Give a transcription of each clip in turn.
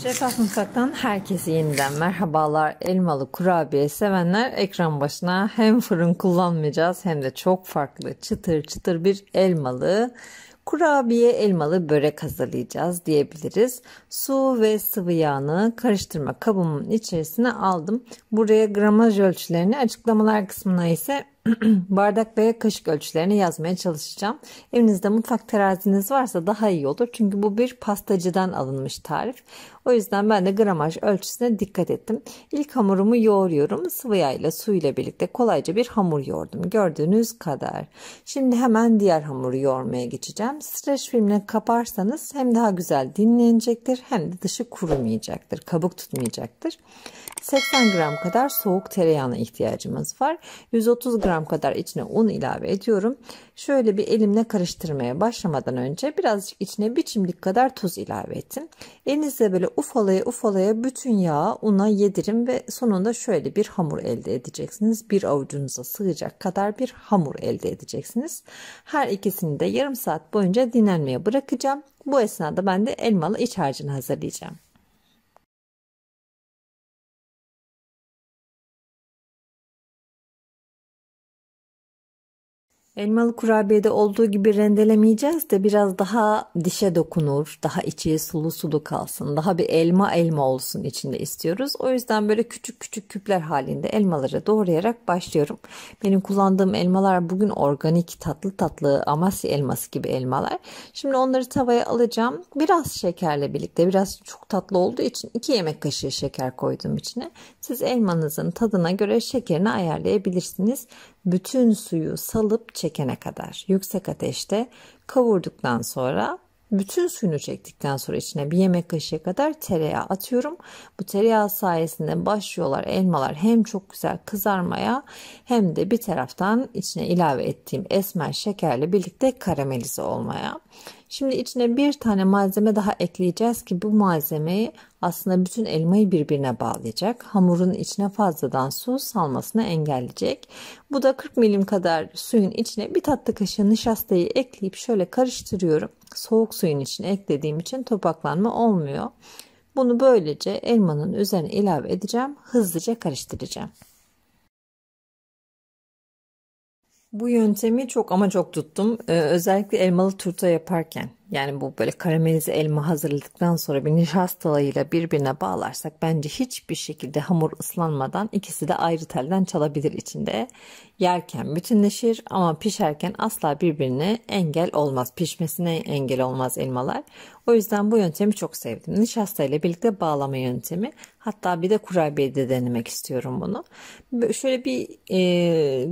Şeffaf Mutfak'tan herkese yeniden merhabalar. Elmalı kurabiye sevenler ekran başına. Hem fırın kullanmayacağız hem de çok farklı çıtır çıtır bir elmalı kurabiye, elmalı börek hazırlayacağız diyebiliriz. Su ve sıvı yağını karıştırma kabımın içerisine aldım. Buraya gramaj ölçülerini, açıklamalar kısmına ise bardak ve kaşık ölçülerini yazmaya çalışacağım. Evinizde mutfak teraziniz varsa daha iyi olur. Çünkü bu bir pastacıdan alınmış tarif. O yüzden ben de gramaj ölçüsüne dikkat ettim. İlk hamurumu yoğuruyorum. Sıvı yağ ile su ile birlikte kolayca bir hamur yoğurdum. Gördüğünüz kadar. Şimdi hemen diğer hamuru yoğurmaya geçeceğim. Streç filmle kaparsanız hem daha güzel dinlenecektir hem de dışı kurumayacaktır. Kabuk tutmayacaktır. 80 gram kadar soğuk tereyağına ihtiyacımız var. 130 gram kadar içine un ilave ediyorum. Şöyle bir elimle karıştırmaya başlamadan önce birazcık içine bir çimdik kadar tuz ilave ettim. Elinizle böyle ufalaya ufalaya bütün yağı una yedirin ve sonunda şöyle bir hamur elde edeceksiniz. Bir avucunuza sığacak kadar bir hamur elde edeceksiniz. Her ikisini de yarım saat boyunca dinlenmeye bırakacağım. Bu esnada ben de elmalı iç harcını hazırlayacağım. Elmalı kurabiyede olduğu gibi rendelemeyeceğiz de biraz daha dişe dokunur, daha içi sulu sulu kalsın, daha bir elma elma olsun içinde istiyoruz. O yüzden böyle küçük küçük küpler halinde elmaları doğrayarak başlıyorum. Benim kullandığım elmalar bugün organik, tatlı tatlı Amasya elması gibi elmalar. Şimdi onları tavaya alacağım. Biraz şekerle birlikte, biraz çok tatlı olduğu için 2 yemek kaşığı şeker koydum içine. Siz elmanızın tadına göre şekerini ayarlayabilirsiniz. Bütün suyu salıp çekene kadar yüksek ateşte kavurduktan sonra, bütün suyunu çektikten sonra içine 1 yemek kaşığı kadar tereyağı atıyorum. Bu tereyağı sayesinde başlıyorlar elmalar hem çok güzel kızarmaya hem de bir taraftan içine ilave ettiğim esmer şekerle birlikte karamelize olmaya. Şimdi içine bir tane malzeme daha ekleyeceğiz ki bu malzemeyi aslında bütün elmayı birbirine bağlayacak. Hamurun içine fazladan su salmasını engelleyecek. Bu da 40 milim kadar suyun içine bir tatlı kaşığı nişastayı ekleyip şöyle karıştırıyorum. Soğuk suyun içine eklediğim için topaklanma olmuyor. Bunu böylece elmanın üzerine ilave edeceğim. Hızlıca karıştıracağım. Bu yöntemi çok ama çok tuttum. Özellikle elmalı turta yaparken, yani bu böyle karamelize elma hazırladıktan sonra bir nişastalığıyla birbirine bağlarsak bence hiçbir şekilde hamur ıslanmadan ikisi de ayrı telden çalabilir içinde. Yerken bütünleşir ama pişerken asla birbirine engel olmaz. Pişmesine engel olmaz elmalar. O yüzden bu yöntemi çok sevdim. Nişasta ile birlikte bağlama yöntemi. Hatta bir de kurabiyede denemek istiyorum bunu. Şöyle bir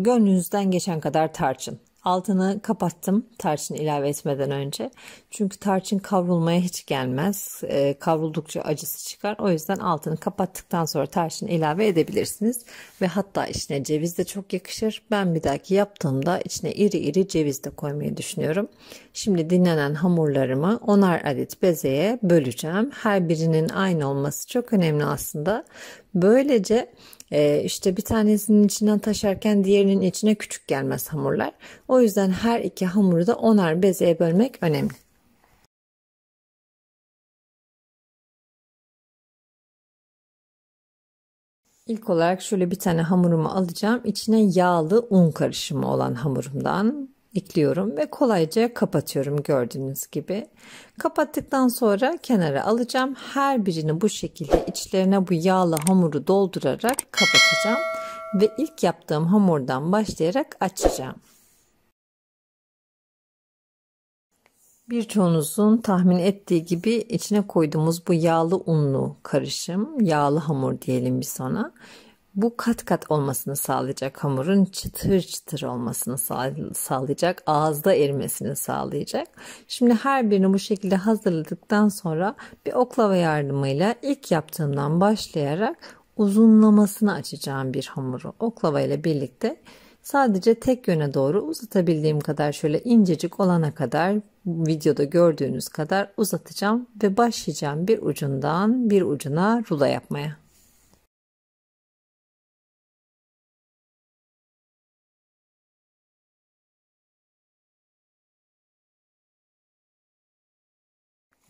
gönlünüzden geçen kadar tarçın. Altını kapattım tarçın ilave etmeden önce. Çünkü tarçın kavrulmaya hiç gelmez. Kavruldukça acısı çıkar. O yüzden altını kapattıktan sonra tarçın ilave edebilirsiniz. Ve hatta içine ceviz de çok yakışır. Ben bir dahaki yaptığımda içine iri iri ceviz de koymayı düşünüyorum. Şimdi dinlenen hamurlarımı 10'ar adet bezeye böleceğim. Her birinin aynı olması çok önemli aslında. Böylece işte bir tanesinin içinden taşarken diğerinin içine küçük gelmez hamurlar. O yüzden her iki hamuru da 10'ar bezeye bölmek önemli. İlk olarak şöyle bir tane hamurumu alacağım. İçine yağlı un karışımı olan hamurumdan ekliyorum ve kolayca kapatıyorum gördüğünüz gibi. Kapattıktan sonra kenara alacağım. Her birini bu şekilde içlerine bu yağlı hamuru doldurarak kapatacağım. Ve ilk yaptığım hamurdan başlayarak açacağım. Birçoğunuzun tahmin ettiği gibi içine koyduğumuz bu yağlı unlu karışım, yağlı hamur diyelim biz ona. Bu kat kat olmasını sağlayacak, hamurun çıtır çıtır olmasını sağlayacak, ağızda erimesini sağlayacak. Şimdi her birini bu şekilde hazırladıktan sonra bir oklava yardımıyla ilk yaptığımdan başlayarak uzunlamasını açacağım bir hamuru. Oklava ile birlikte sadece tek yöne doğru uzatabildiğim kadar, şöyle incecik olana kadar, videoda gördüğünüz kadar uzatacağım ve başlayacağım bir ucundan bir ucuna rulo yapmaya.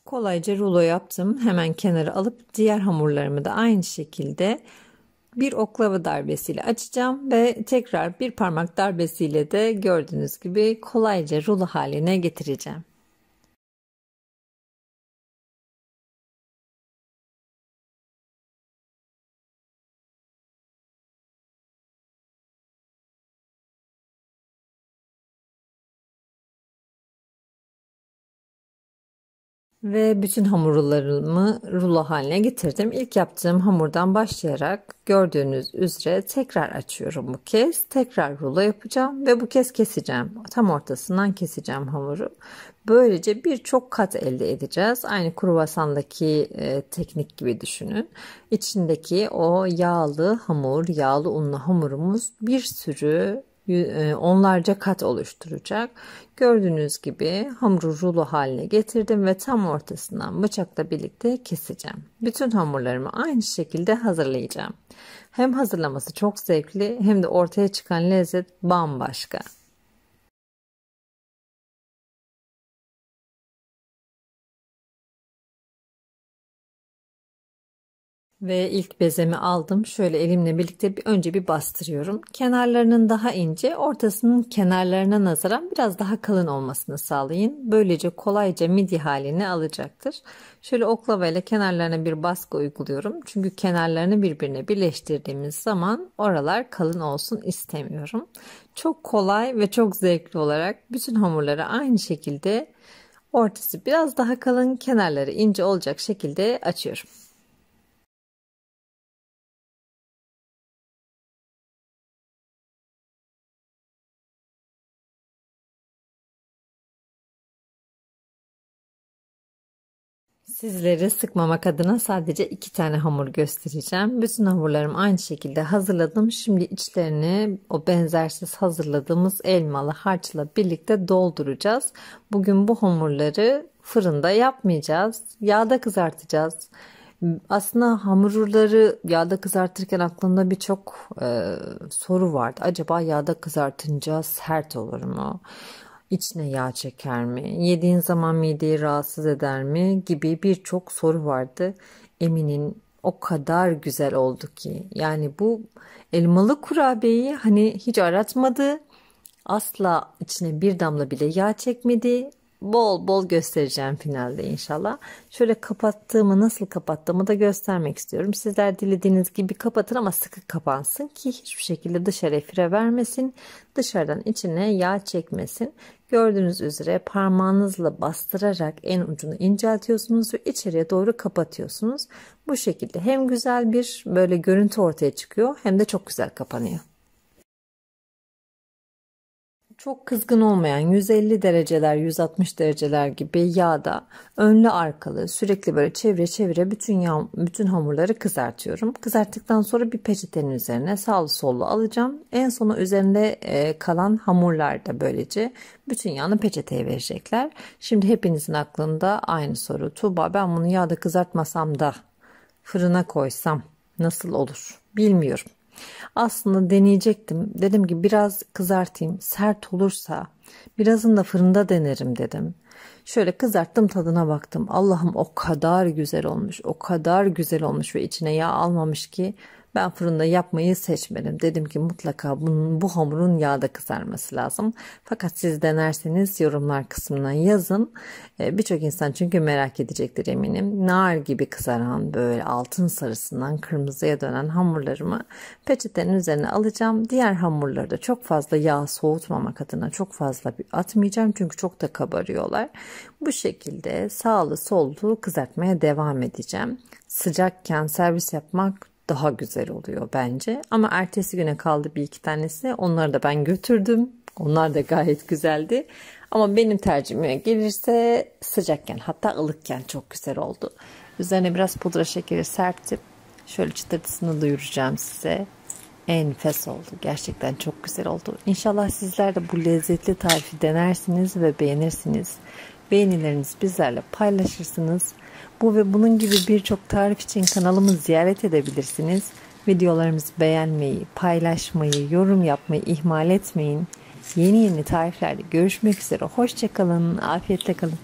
Kolayca rulo yaptım. Hemen kenara alıp diğer hamurlarımı da aynı şekilde bir oklava darbesiyle açacağım ve tekrar bir parmak darbesiyle de gördüğünüz gibi kolayca rulo haline getireceğim. Ve bütün hamurlarımı rulo haline getirdim. İlk yaptığım hamurdan başlayarak gördüğünüz üzere tekrar açıyorum bu kez. Tekrar rulo yapacağım ve bu kez keseceğim. Tam ortasından keseceğim hamuru. Böylece birçok kat elde edeceğiz. Aynı kruvasandaki teknik gibi düşünün. İçindeki o yağlı hamur, yağlı unlu hamurumuz bir sürü onlarca kat oluşturacak. Gördüğünüz gibi hamuru rulo haline getirdim ve tam ortasından bıçakla birlikte keseceğim. Bütün hamurlarımı aynı şekilde hazırlayacağım. Hem hazırlaması çok zevkli hem de ortaya çıkan lezzet bambaşka. Ve ilk bezemi aldım. Şöyle elimle birlikte önce bir bastırıyorum. Kenarlarının daha ince, ortasının kenarlarına nazaran biraz daha kalın olmasını sağlayın. Böylece kolayca midye halini alacaktır. Şöyle oklava ile kenarlarına bir baskı uyguluyorum. Çünkü kenarlarını birbirine birleştirdiğimiz zaman oralar kalın olsun istemiyorum. Çok kolay ve çok zevkli olarak bütün hamurları aynı şekilde ortası biraz daha kalın, kenarları ince olacak şekilde açıyorum. Sizleri sıkmamak adına sadece 2 tane hamur göstereceğim. Bütün hamurlarımı aynı şekilde hazırladım. Şimdi içlerini o benzersiz hazırladığımız elmalı harçla birlikte dolduracağız. Bugün bu hamurları fırında yapmayacağız. Yağda kızartacağız. Aslında hamurları yağda kızartırken aklımda birçok soru vardı. Acaba yağda kızartınca sert olur mu? İçine yağ çeker mi? Yediğin zaman mideyi rahatsız eder mi? Gibi birçok soru vardı. Eminim o kadar güzel oldu ki. Yani bu elmalı kurabiyeyi hani hiç aratmadı. Asla içine bir damla bile yağ çekmedi. Bol bol göstereceğim finalde inşallah. Şöyle kapattığımı, nasıl kapattığımı da göstermek istiyorum. Sizler dilediğiniz gibi kapatın ama sıkı kapansın ki hiçbir şekilde dışarıya fire vermesin. Dışarıdan içine yağ çekmesin. Gördüğünüz üzere parmağınızla bastırarak en ucunu inceltiyorsunuz ve içeriye doğru kapatıyorsunuz. Bu şekilde hem güzel bir böyle görüntü ortaya çıkıyor hem de çok güzel kapanıyor. Çok kızgın olmayan 150 dereceler 160 dereceler gibi yağda önlü arkalı sürekli böyle çevire çevire bütün hamurları kızartıyorum. Kızarttıktan sonra bir peçetenin üzerine sağlı sollu alacağım. En sona üzerinde kalan hamurlar da böylece bütün yağını peçeteye verecekler. Şimdi hepinizin aklında aynı soru. Tuğba, ben bunu yağda kızartmasam da fırına koysam nasıl olur? Bilmiyorum. Aslında deneyecektim. Dedim ki biraz kızartayım. Sert olursa birazını da fırında denerim dedim. Şöyle kızarttım, tadına baktım. Allah'ım, o kadar güzel olmuş. O kadar güzel olmuş ve içine yağ almamış ki ben fırında yapmayı seçmedim. Dedim ki mutlaka bu hamurun yağda kızarması lazım. Fakat siz denerseniz yorumlar kısmına yazın. Birçok insan çünkü merak edecektir eminim. Nar gibi kızaran böyle altın sarısından kırmızıya dönen hamurlarımı peçetenin üzerine alacağım. Diğer hamurları da çok fazla yağ soğutmamak adına çok fazla atmayacağım. Çünkü çok da kabarıyorlar. Bu şekilde sağlı sollu kızartmaya devam edeceğim. Sıcakken servis yapmak daha güzel oluyor bence. Ama ertesi güne kaldı bir iki tanesi. Onları da ben götürdüm. Onlar da gayet güzeldi. Ama benim tercihime gelirse sıcakken, hatta ılıkken çok güzel oldu. Üzerine biraz pudra şekeri serptim. Şöyle çıtırtısını duyuracağım size. Enfes oldu. Gerçekten çok güzel oldu. İnşallah sizler de bu lezzetli tarifi denersiniz ve beğenirsiniz. Beğenilerinizi bizlerle paylaşırsınız. Bu ve bunun gibi birçok tarif için kanalımı ziyaret edebilirsiniz. Videolarımızı beğenmeyi, paylaşmayı, yorum yapmayı ihmal etmeyin. Yeni tariflerde görüşmek üzere. Hoşça kalın, afiyetle kalın.